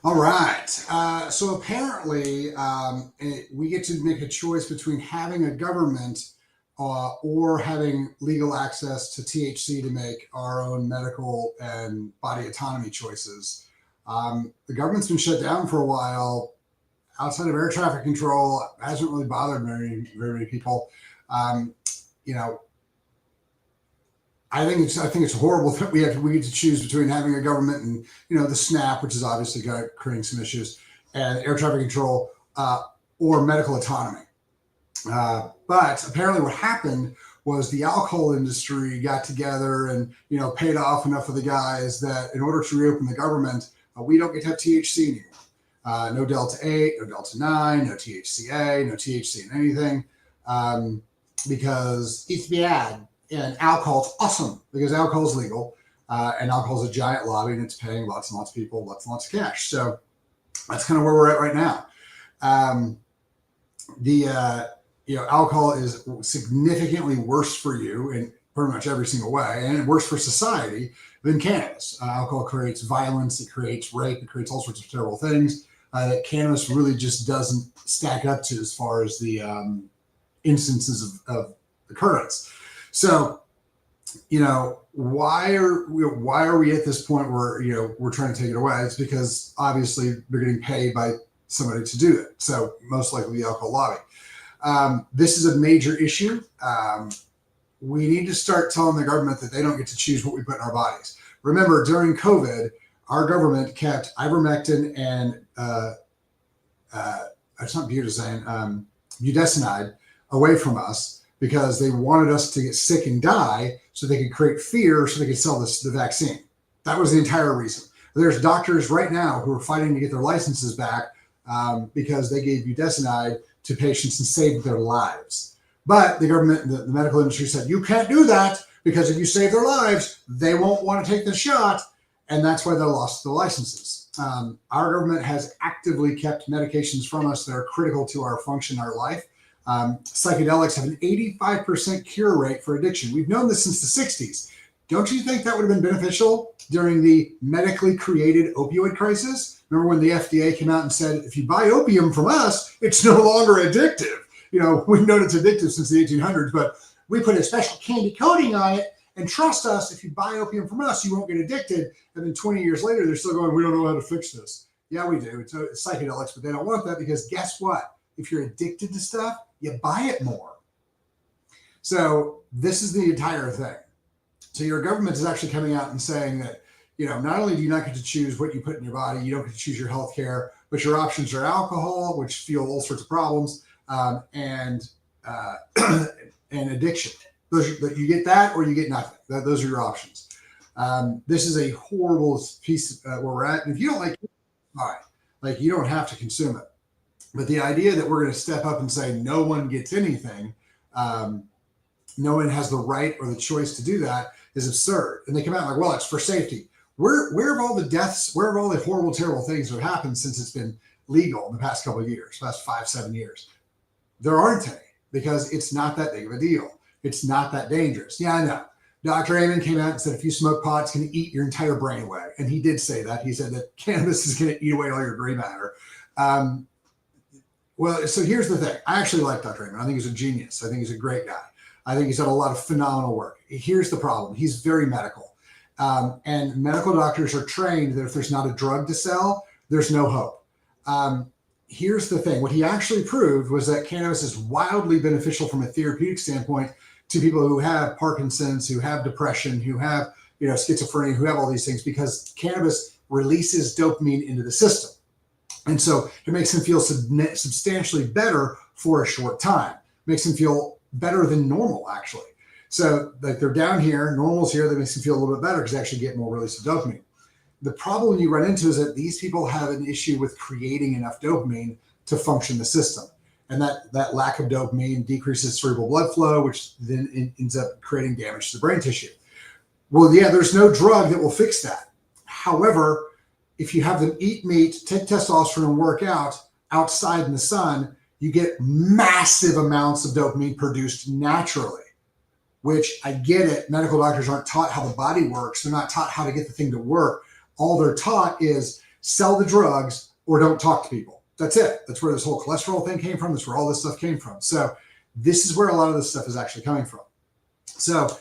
All right. So apparently, we get to make a choice between having a government or having legal access to THC to make our own medical and body autonomy choices. The government's been shut down for a while. Outside of air traffic control, hasn't really bothered very many people. Um, you know, I think it's horrible that we get to choose between having a government and the SNAP, which is obviously creating some issues, and air traffic control, or medical autonomy. But apparently, what happened was the alcohol industry got together and paid off enough of the guys that in order to reopen the government, we don't get to have THC anymore. No Delta 8, no Delta 9, no THCA, no THC in anything, because it's bad. And alcohol's awesome because alcohol's legal, and alcohol's a giant lobby and it's paying lots and lots of people lots and lots of cash. So that's kind of where we're at right now. Um, the Alcohol is significantly worse for you in pretty much every single way, and worse for society than cannabis. Alcohol creates violence, it creates rape, it creates all sorts of terrible things that cannabis really just doesn't stack up to as far as the instances of occurrence. So, why are we at this point where we're trying to take it away? It's because obviously they're getting paid by somebody to do it. So most likely the alcohol lobby. This is a major issue. We need to start telling the government that they don't get to choose what we put in our bodies. Remember, during COVID, our government kept ivermectin and it's not butazine, budesonide away from us because they wanted us to get sick and die so they could create fear so they could sell the vaccine. That was the entire reason. There's doctors right now who are fighting to get their licenses back because they gave budesonide to patients and saved their lives. But the government, the medical industry said, you can't do that because if you save their lives, they won't want to take the shot. And that's why they lost the licenses. Our government has actively kept medications from us that are critical to our function, our life. Psychedelics have an 85% cure rate for addiction. We've known this since the 60s. Don't you think that would have been beneficial during the medically created opioid crisis? Remember when the FDA came out and said, if you buy opium from us, it's no longer addictive. We've known it's addictive since the 1800s, but we put a special candy coating on it, and trust us, if you buy opium from us, you won't get addicted. And then 20 years later, they're still going, we don't know how to fix this. Yeah, we do. It's psychedelics, but they don't want that because guess what? If you're addicted to stuff, you buy it more. So this is the entire thing. So your government is actually coming out and saying that, not only do you not get to choose what you put in your body, you don't get to choose your health care, but your options are alcohol, which fuel all sorts of problems, and and addiction. You get that or you get nothing. Those are your options. This is a horrible piece where we're at. And if you don't like it, fine. Like, you don't have to consume it. But the idea that we're going to step up and say no one gets anything, no one has the right or the choice to do that is absurd. And they come out like, well, it's for safety. Where have all the deaths, where have all the horrible, terrible things that have happened since it's been legal in the past couple of years, last 5-7 years? There aren't any because it's not that big of a deal. It's not that dangerous. Yeah, I know. Dr. Amen came out and said, if you smoke pot, it's going to eat your entire brain away. And he did say that. He said that cannabis is going to eat away all your gray matter. Well, so here's the thing. I actually like Dr. Amen. I think he's a genius. I think he's a great guy. I think he's done a lot of phenomenal work. Here's the problem. He's very medical. And medical doctors are trained that if there's not a drug to sell, there's no hope. Here's the thing. What he actually proved was that cannabis is wildly beneficial from a therapeutic standpoint to people who have Parkinson's, who have depression, who have schizophrenia, who have all these things, because cannabis releases dopamine into the system. And so it makes them feel substantially better for a short time. It makes them feel better than normal, actually. So like they're down here, normal's here, that makes them feel a little bit better because they actually get more release of dopamine. The problem you run into is that these people have an issue with creating enough dopamine to function the system. And that lack of dopamine decreases cerebral blood flow, which then ends up creating damage to the brain tissue. Well, yeah, there's no drug that will fix that. However, if you have them eat meat, take testosterone, and work out outside in the sun, you get massive amounts of dopamine produced naturally, which I get it. Medical doctors aren't taught how the body works. They're not taught how to get the thing to work. All they're taught is sell the drugs or don't talk to people. That's it. That's where this whole cholesterol thing came from. That's where all this stuff came from. So this is where a lot of this stuff is actually coming from. So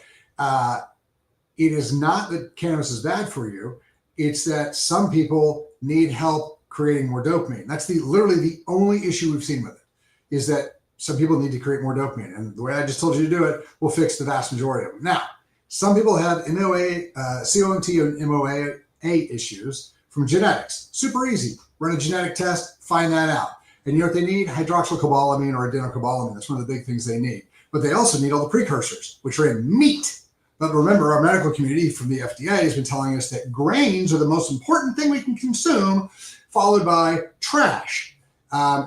it is not that cannabis is bad for you. It's that some people need help creating more dopamine. That's literally the only issue we've seen with it, is that some people need to create more dopamine. And the way I just told you to do it will fix the vast majority of them. Now, some people have MOA, COMT and MOA issues from genetics. Super easy. Run a genetic test, find that out. And you know what they need? Hydroxycobalamin or adenocobalamin. That's one of the big things they need. But they also need all the precursors, which are in meat. But remember, our medical community from the FDA has been telling us that grains are the most important thing we can consume, followed by trash.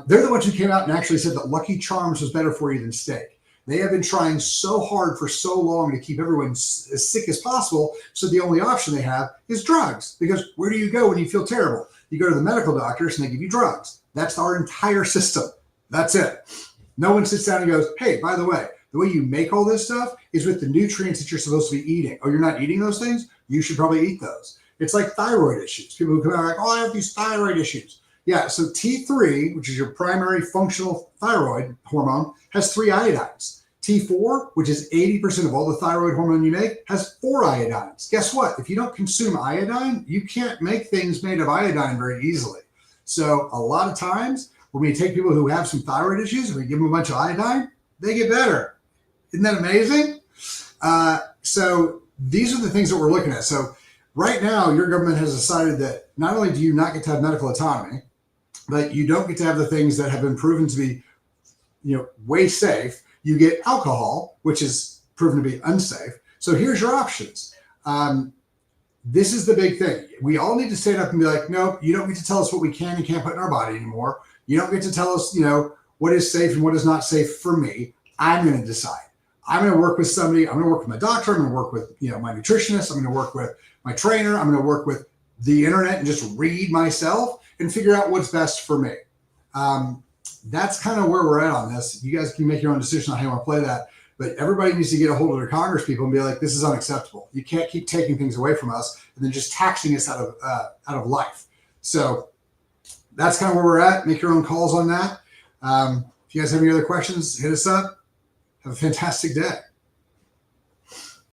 They're the ones who came out and actually said that Lucky Charms was better for you than steak. They have been trying so hard for so long to keep everyone as sick as possible. So the only option they have is drugs. Because where do you go when you feel terrible? You go to the medical doctors and they give you drugs. That's our entire system. That's it. No one sits down and goes, hey, by the way you make all this stuff is with the nutrients that you're supposed to be eating. Oh, you're not eating those things? You should probably eat those. It's like thyroid issues. People who come out like, oh, I have these thyroid issues. Yeah, so T3, which is your primary functional thyroid hormone, has 3 iodines. T4, which is 80% of all the thyroid hormone you make, has 4 iodines. Guess what? If you don't consume iodine, you can't make things made of iodine very easily. So a lot of times when we take people who have some thyroid issues and we give them a bunch of iodine, they get better. Isn't that amazing? So these are the things that we're looking at. So right now, your government has decided that not only do you not get to have medical autonomy, but you don't get to have the things that have been proven to be, way safe. You get alcohol, which is proven to be unsafe. So here's your options. This is the big thing. We all need to stand up and be like, no, you don't get to tell us what we can and can't put in our body anymore. You don't get to tell us, what is safe and what is not safe for me. I'm going to decide. I'm going to work with somebody. I'm going to work with my doctor. I'm going to work with, my nutritionist. I'm going to work with my trainer. I'm going to work with the internet and just read myself and figure out what's best for me. That's kind of where we're at on this. You guys can make your own decision on how you want to play that. But everybody needs to get a hold of their Congress people and be like, this is unacceptable. You can't keep taking things away from us and then just taxing us out of life. So that's kind of where we're at. Make your own calls on that. If you guys have any other questions, hit us up. Have a fantastic day.